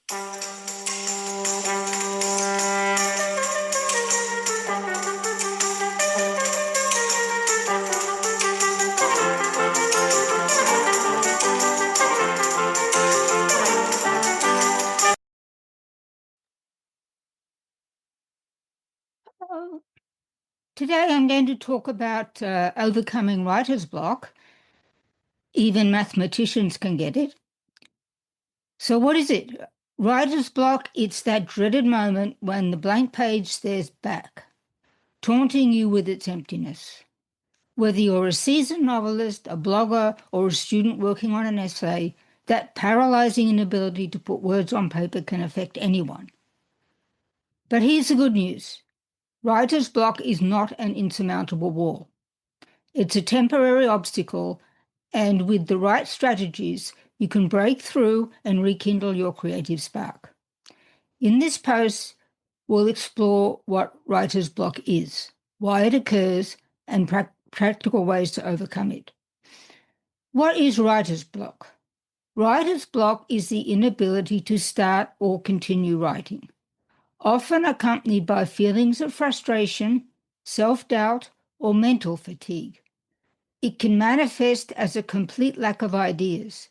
Oh, today I'm going to talk about overcoming writer's block. Even mathematicians can get it. So what is it? Writer's block, it's that dreaded moment when the blank page stares back, taunting you with its emptiness. Whether you're a seasoned novelist, a blogger, or a student working on an essay, that paralyzing inability to put words on paper can affect anyone. But here's the good news. Writer's block is not an insurmountable wall. It's a temporary obstacle, and with the right strategies, you can break through and rekindle your creative spark. In this post, we'll explore what writer's block is, why it occurs, and practical ways to overcome it. What is writer's block? Writer's block is the inability to start or continue writing, often accompanied by feelings of frustration, self-doubt, or mental fatigue. It can manifest as a complete lack of ideas,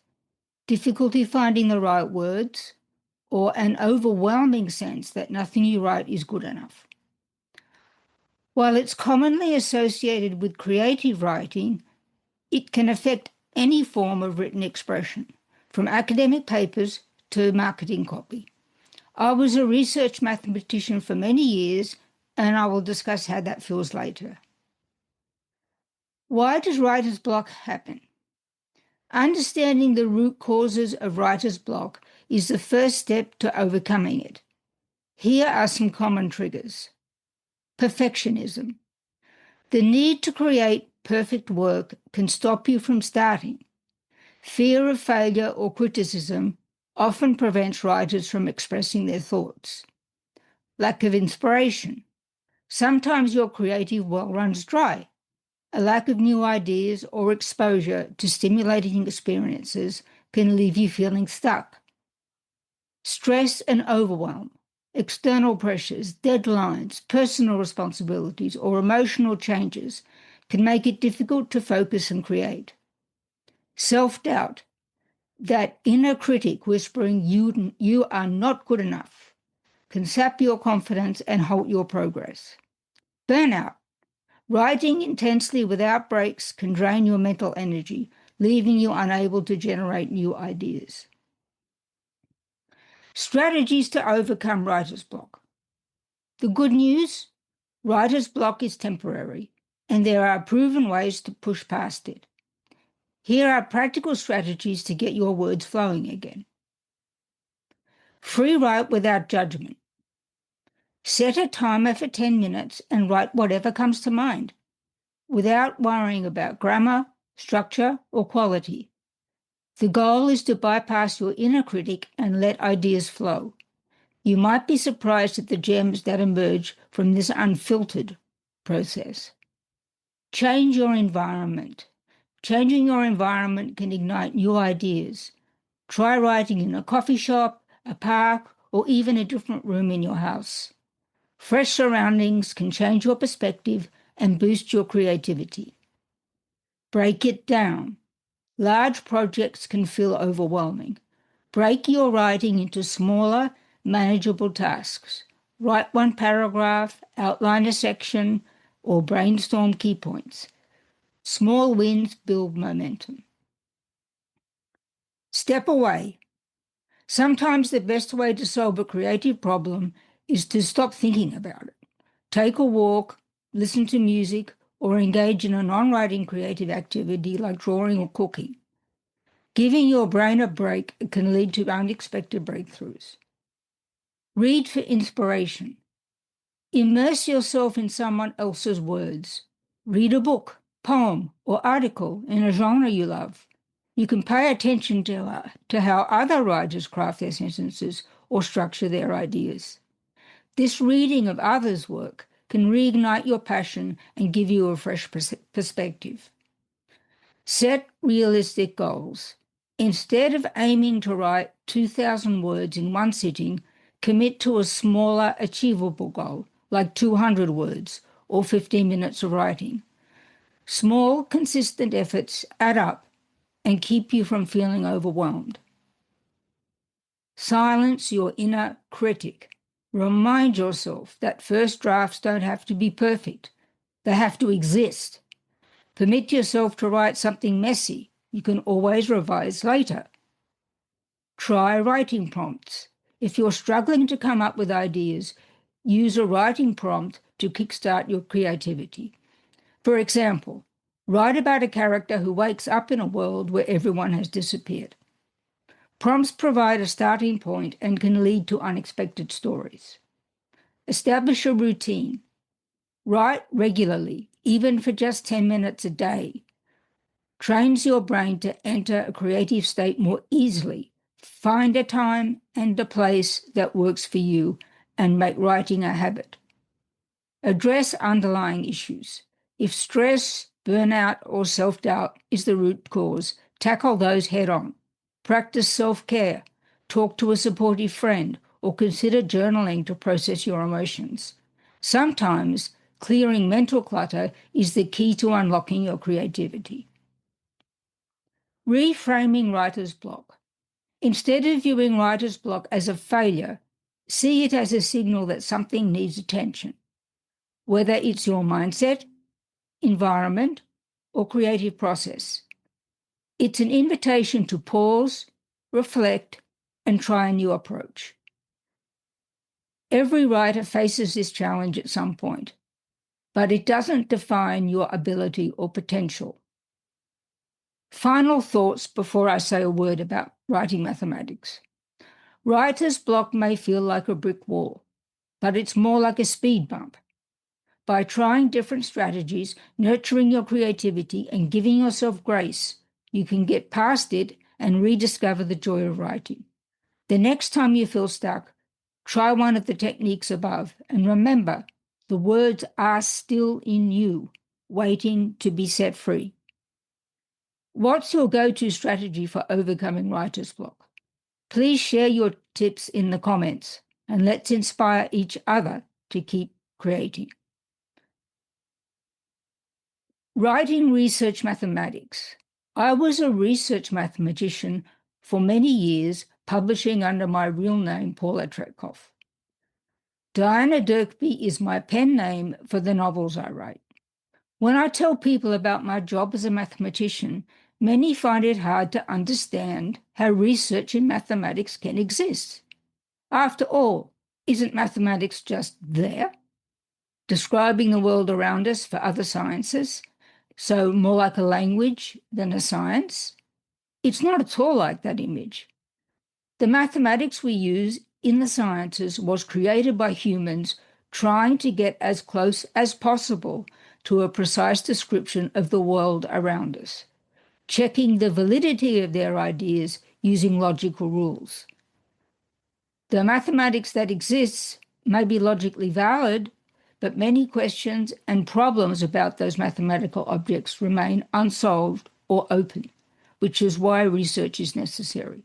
difficulty finding the right words, or an overwhelming sense that nothing you write is good enough. While it's commonly associated with creative writing, it can affect any form of written expression, from academic papers to marketing copy. I was a research mathematician for many years, and I will discuss how that feels later. Why does writer's block happen? Understanding the root causes of writer's block is the first step to overcoming it. Here are some common triggers. Perfectionism. The need to create perfect work can stop you from starting. Fear of failure or criticism often prevents writers from expressing their thoughts. Lack of inspiration. Sometimes your creative well runs dry. A lack of new ideas or exposure to stimulating experiences can leave you feeling stuck. Stress and overwhelm, external pressures, deadlines, personal responsibilities, or emotional changes can make it difficult to focus and create. Self-doubt, that inner critic whispering you are not good enough, can sap your confidence and halt your progress. Burnout, writing intensely without breaks can drain your mental energy, leaving you unable to generate new ideas. Strategies to overcome writer's block. The good news, writer's block is temporary, and there are proven ways to push past it. Here are practical strategies to get your words flowing again. Free write without judgment. Set a timer for 10 minutes and write whatever comes to mind, without worrying about grammar, structure, or quality. The goal is to bypass your inner critic and let ideas flow. You might be surprised at the gems that emerge from this unfiltered process. Change your environment. Changing your environment can ignite new ideas. Try writing in a coffee shop, a park, or even a different room in your house. Fresh surroundings can change your perspective and boost your creativity. Break it down. Large projects can feel overwhelming. Break your writing into smaller, manageable tasks. Write one paragraph, outline a section, or brainstorm key points. Small wins build momentum. Step away. Sometimes the best way to solve a creative problem is to stop thinking about it. Take a walk, listen to music, or engage in a non-writing creative activity like drawing or cooking. Giving your brain a break can lead to unexpected breakthroughs. Read for inspiration. Immerse yourself in someone else's words. Read a book, poem, or article in a genre you love. You can pay attention to how other writers craft their sentences or structure their ideas. This reading of others' work can reignite your passion and give you a fresh perspective. Set realistic goals. Instead of aiming to write 2,000 words in one sitting, commit to a smaller, achievable goal, like 200 words or 15 minutes of writing. Small, consistent efforts add up and keep you from feeling overwhelmed. Silence your inner critic. Remind yourself that first drafts don't have to be perfect. They have to exist. Permit yourself to write something messy. You can always revise later. Try writing prompts. If you're struggling to come up with ideas, use a writing prompt to kickstart your creativity. For example, write about a character who wakes up in a world where everyone has disappeared. Prompts provide a starting point and can lead to unexpected stories. Establish a routine. Write regularly, even for just 10 minutes a day. Trains your brain to enter a creative state more easily. Find a time and a place that works for you and make writing a habit. Address underlying issues. If stress, burnout, or self-doubt is the root cause, tackle those head-on. Practice self-care. Talk to a supportive friend or consider journaling to process your emotions. Sometimes clearing mental clutter is the key to unlocking your creativity. Reframing writer's block. Instead of viewing writer's block as a failure, see it as a signal that something needs attention, whether it's your mindset, environment, or creative process. It's an invitation to pause, reflect, and try a new approach. Every writer faces this challenge at some point, but it doesn't define your ability or potential. Final thoughts before I say a word about writing mathematics. Writer's block may feel like a brick wall, but it's more like a speed bump. By trying different strategies, nurturing your creativity, and giving yourself grace, you can get past it and rediscover the joy of writing. The next time you feel stuck, try one of the techniques above, and remember, the words are still in you, waiting to be set free. What's your go-to strategy for overcoming writer's block? Please share your tips in the comments, and let's inspire each other to keep creating. Writing research mathematics. I was a research mathematician for many years, publishing under my real name, Paula Tretkoff. Diana Dirkby is my pen name for the novels I write. When I tell people about my job as a mathematician, many find it hard to understand how research in mathematics can exist. After all, isn't mathematics just there, describing the world around us for other sciences, so more like a language than a science? It's not at all like that image. The mathematics we use in the sciences was created by humans trying to get as close as possible to a precise description of the world around us, checking the validity of their ideas using logical rules. The mathematics that exists may be logically valid, but many questions and problems about those mathematical objects remain unsolved or open, which is why research is necessary.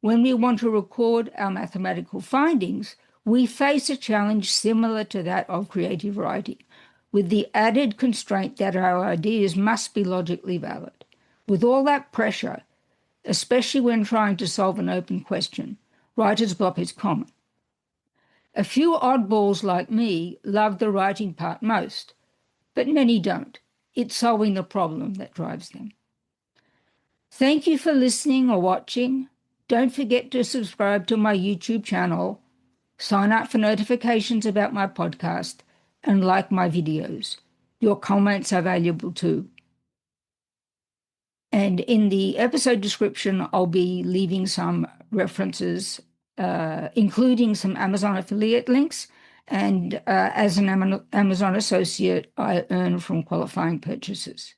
When we want to record our mathematical findings, we face a challenge similar to that of creative writing, with the added constraint that our ideas must be logically valid. With all that pressure, especially when trying to solve an open question, writer's block is common. A few oddballs like me love the writing part most, but many don't. It's solving the problem that drives them. Thank you for listening or watching. Don't forget to subscribe to my YouTube channel, sign up for notifications about my podcast, and like my videos. Your comments are valuable too. And in the episode description, I'll be leaving some references, including some Amazon affiliate links. And as an Amazon associate, I earn from qualifying purchases.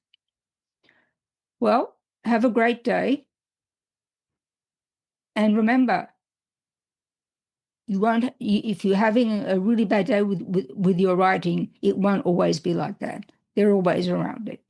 Well, have a great day. And remember, if you're having a really bad day with your writing, it won't always be like that. There are ways around it.